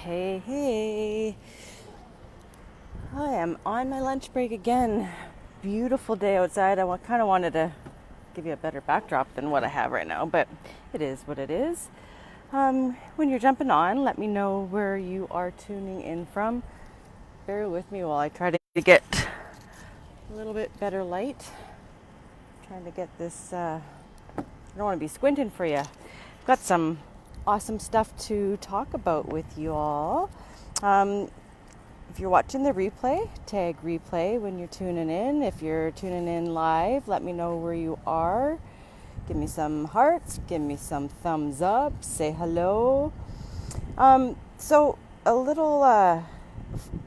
Hey. I am on my lunch break again. Beautiful day outside. I kind of wanted to give you a better backdrop than what I have right now, but it is what it is. When you're jumping on, let me know where you are tuning in from. Bear with me while I try to get a little bit better light. Trying to get this, I don't want to be squinting for you. I've got some awesome stuff to talk about with you all. If you're watching the replay, tag replay when you're tuning in. If you're tuning in live, let me know where you are. Give me some hearts, give me some thumbs up, say hello. So a little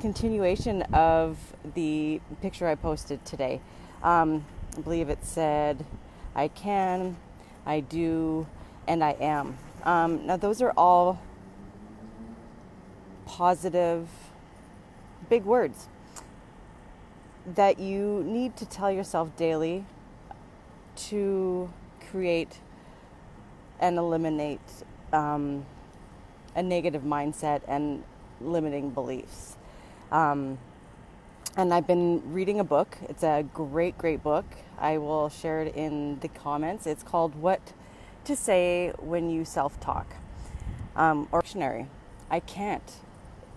continuation of the picture I posted today. I believe it said, I can, I do, and I am. Now those are all positive, big words that you need to tell yourself daily to create and eliminate a negative mindset and limiting beliefs. And I've been reading a book. It's a great book. I will share it in the comments. It's called What to Say When You Self-Talk, or Dictionary. I can't.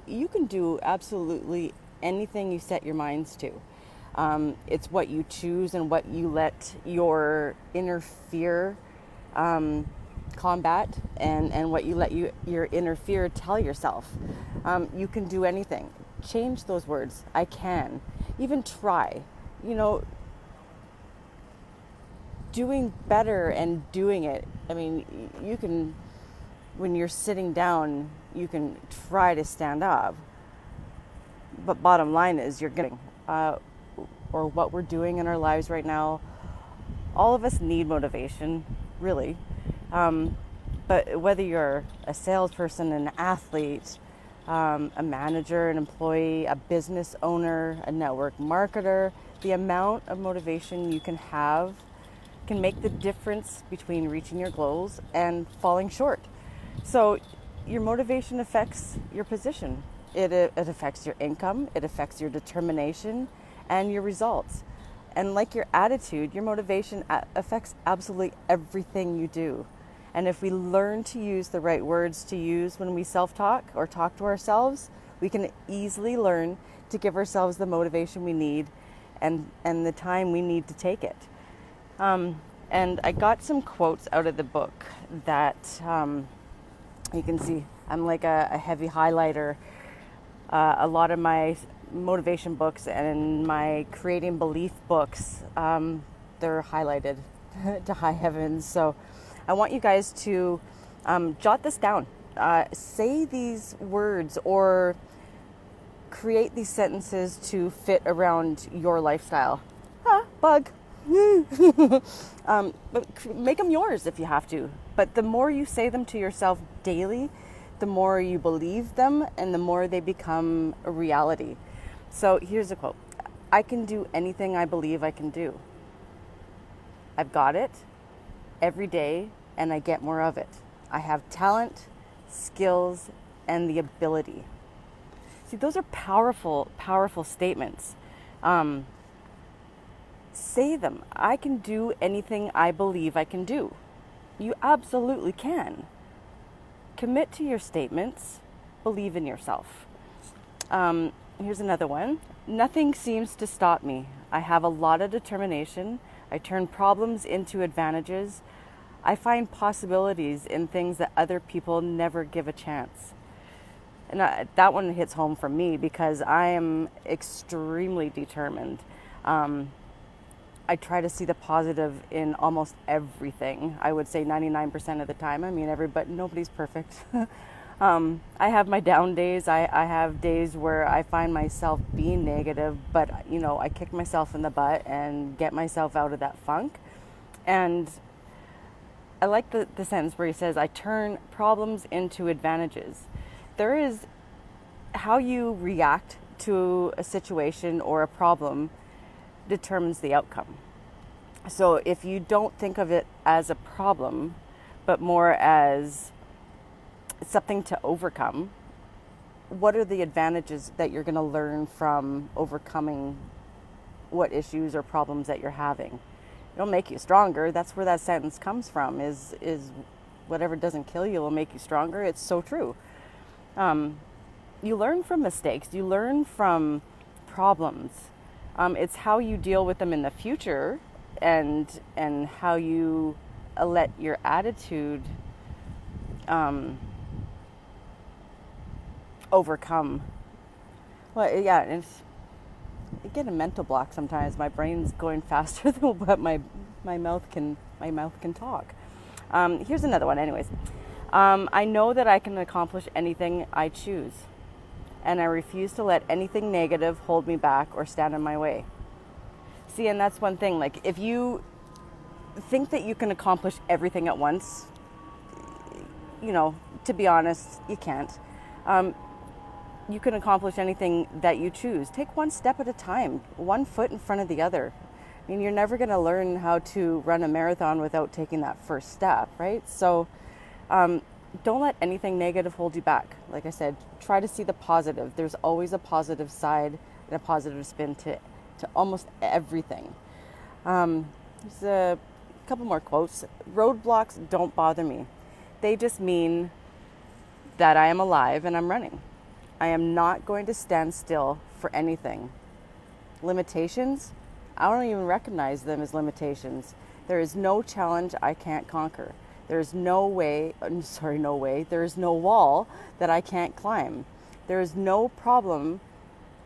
You can do absolutely anything you set your minds to. It's what you choose and what you let your inner fear combat, and what you let your inner fear tell yourself. You can do anything. Change those words. I can. Even try. Doing better and doing it. I mean, you can, when you're sitting down, you can try to stand up. But bottom line is you're getting, or what we're doing in our lives right now, all of us need motivation, really. But whether you're a salesperson, an athlete, a manager, an employee, a business owner, a network marketer, the amount of motivation you can have can make the difference between reaching your goals and falling short. So your motivation affects your position. It affects your income, it affects your determination and your results. And like your attitude, your motivation affects absolutely everything you do. And if we learn to use the right words to use when we self-talk or talk to ourselves, we can easily learn to give ourselves the motivation we need and the time we need to take it. And I got some quotes out of the book that you can see. I'm like a heavy highlighter. A lot of my motivation books and my creating belief books, they're highlighted to high heavens. So I want you guys to jot this down. Say these words or create these sentences to fit around your lifestyle. Bug. But make them yours if you have to. But the more you say them to yourself daily, the more you believe them and the more they become a reality. So here's a quote. I can do anything I believe I can do. I've got it every day and I get more of it. I have talent, skills, and the ability. See, those are powerful statements. Say them. I can do anything I believe I can do. You absolutely can. Commit to your statements. Believe in yourself. Here's another one. Nothing seems to stop me. I have a lot of determination. I turn problems into advantages. I find possibilities in things that other people never give a chance. And that one hits home for me because I am extremely determined. I try to see the positive in almost everything. I would say 99% of the time. I mean, nobody's perfect. I have my down days. I have days where I find myself being negative, but I kick myself in the butt and get myself out of that funk. And I like the sentence where he says, I turn problems into advantages. There is how you react to a situation or a problem determines the outcome. So if you don't think of it as a problem, but more as something to overcome, what are the advantages that you're going to learn from overcoming what issues or problems that you're having? It'll make you stronger. That's where that sentence comes from, is whatever doesn't kill you will make you stronger. It's so true. You learn from mistakes. You learn from problems. It's how you deal with them in the future, and how you let your attitude overcome. Well, yeah, I get a mental block sometimes. My brain's going faster than what my mouth can talk. Here's another one. Anyways, I know that I can accomplish anything I choose, and I refuse to let anything negative hold me back or stand in my way. See, and that's one thing. Like, if you think that you can accomplish everything at once, to be honest, you can't. You can accomplish anything that you choose. Take one step at a time, one foot in front of the other. I mean, you're never going to learn how to run a marathon without taking that first step, right? So don't let anything negative hold you back. Like I said, try to see the positive. There's always a positive side and a positive spin to almost everything. There's a couple more quotes. Roadblocks don't bother me. They just mean that I am alive and I'm running. I am not going to stand still for anything. Limitations, I don't even recognize them as limitations. There is no challenge I can't conquer. There is no way, there is no wall that I can't climb. There is no problem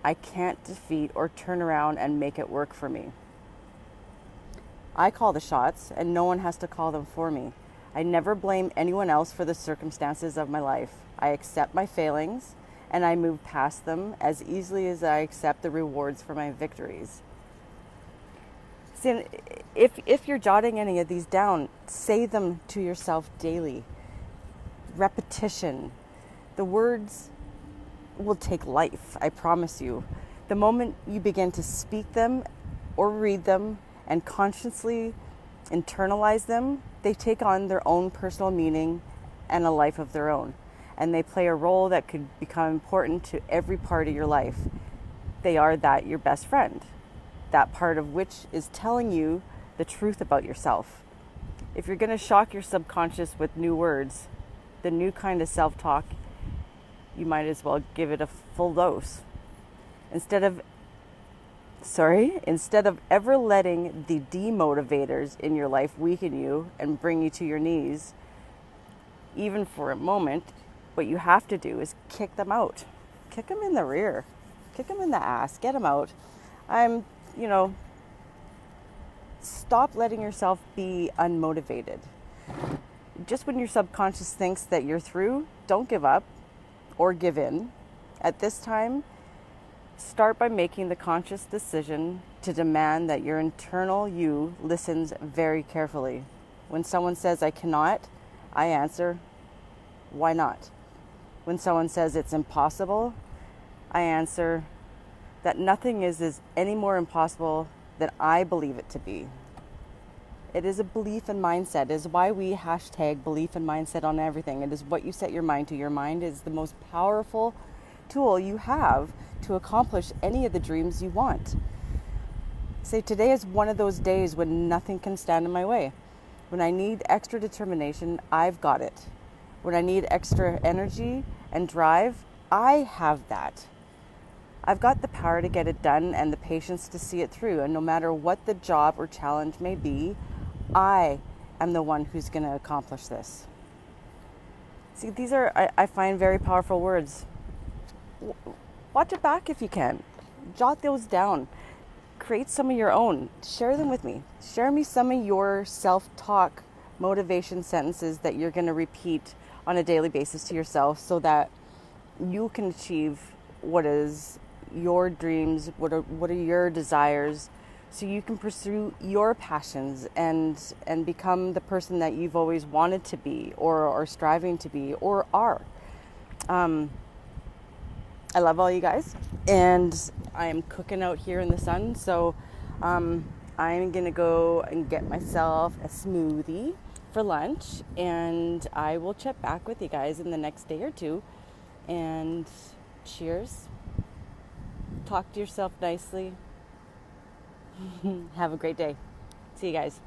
I can't defeat or turn around and make it work for me. I call the shots, and no one has to call them for me. I never blame anyone else for the circumstances of my life. I accept my failings, and I move past them as easily as I accept the rewards for my victories. See, if you're jotting any of these down, say them to yourself daily. Repetition. The words will take life, I promise you. The moment you begin to speak them or read them and consciously internalize them, they take on their own personal meaning and a life of their own. And they play a role that could become important to every part of your life. They are your best friend, that part of which is telling you the truth about yourself. If you're going to shock your subconscious with new words, the new kind of self-talk, you might as well give it a full dose. Instead of ever letting the demotivators in your life weaken you and bring you to your knees, even for a moment, what you have to do is kick them out. Kick them in the rear. Kick them in the ass. Get them out. Stop letting yourself be unmotivated. Just when your subconscious thinks that you're through, don't give up or give in. At this time, start by making the conscious decision to demand that your internal you listens very carefully. When someone says, I cannot, I answer, why not? When someone says it's impossible, I answer that nothing is any more impossible than I believe it to be. It is a belief and mindset. It is why we hashtag belief and mindset on everything. It is what you set your mind to. Your mind is the most powerful tool you have to accomplish any of the dreams you want. Say, today is one of those days when nothing can stand in my way. When I need extra determination, I've got it. When I need extra energy and drive, I have that. I've got the power to get it done and the patience to see it through. And no matter what the job or challenge may be, I am the one who's going to accomplish this. See, these are, I find, very powerful words. Watch it back if you can. Jot those down. Create some of your own. Share them with me. Share me some of your self-talk motivation sentences that you're going to repeat on a daily basis to yourself so that you can achieve what is your dreams, what are your desires, so you can pursue your passions and become the person that you've always wanted to be or are striving to be or are. I love all you guys, and I am cooking out here in the sun, so I'm going to go and get myself a smoothie for lunch, and I will check back with you guys in the next day or two and cheers. Talk to yourself nicely. Have a great day. See you guys.